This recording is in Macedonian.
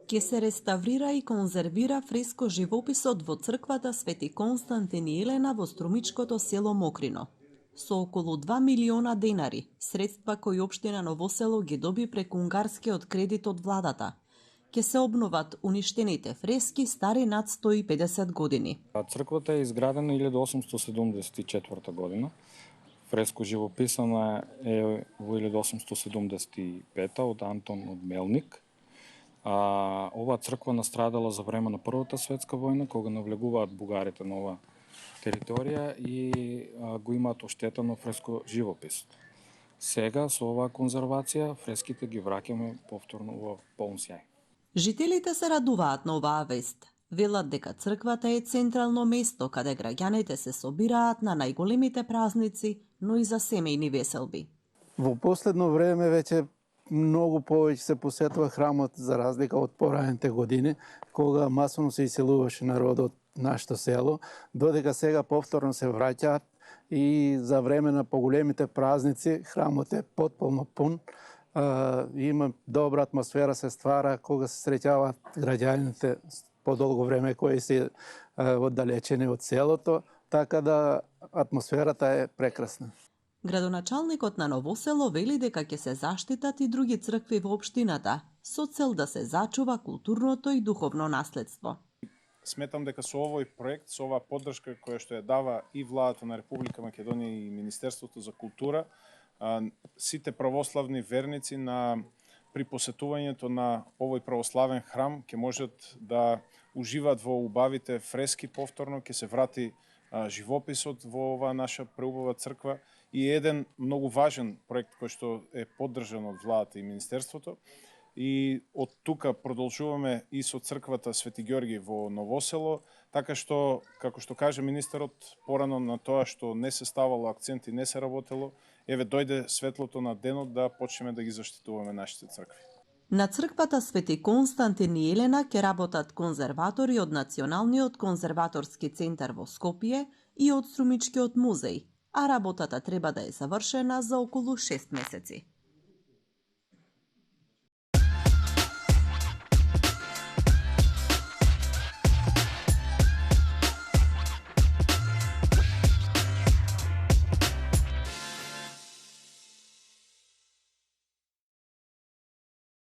Ке се реставрира и конзервира фреско живописот во црквата Свети Константин и Елена во струмичкото село Мокрино. Со околу 2 милиона денари, средства кои општина Ново Село ги доби преку унгарскиот кредит од владата, ке се обноват уништените фрески стари над 150 години. Црквата е изградена 1874 година. Фреско живописана е во 1875 од Антон од Мелник. Оваа црква настрадала за време на Првата светска војна, кога навлегуваат бугарите на оваа територија и го имаат оштетено фреско живопис. Сега со оваа конзервација фреските ги враќаме повторно во полн сјај. Жителите се радуваат на оваа вест. Велат дека црквата е централно место каде граѓаните се собираат на најголемите празници, но и за семејни веселби. Во последно време веќе многу повеќе се посетува храмот за разлика од пораните години, кога масовно се иселуваше народот нашето село, додека сега повторно се враќаат и за време на поголемите празници храмот е потполно пун. Има добра атмосфера се ствара кога се среќаваат граѓаните подолго време кои се оддалечени од селото, така да атмосферата е прекрасна. Градоначалникот на Ново Село вели дека ќе се заштитат и други цркви во општината со цел да се зачува културното и духовно наследство. Сметам дека со овој проект, со оваа поддршка која што ја дава и владата на Република Македонија и Министерството за култура, сите православни верници при посетувањето на овој православен храм ќе можат да уживаат во убавите фрески повторно, ќе се врати живописот во оваа наша преубава црква и еден многу важен проект кој што е поддржан од владата и Министерството. И од тука продолжуваме и со црквата Свети Ѓорги во Ново Село, така што, како што каже министерот, порано на тоа што не се ставало акцент и не се работело, еве дојде светлото на денот да почнеме да ги заштитуваме нашите цркви. На црквата Свети Константин и Елена ќе работат конзерватори од Националниот конзерваторски центар во Скопје и од Струмичкиот музеј, а работата треба да е завршена за околу 6 месеци.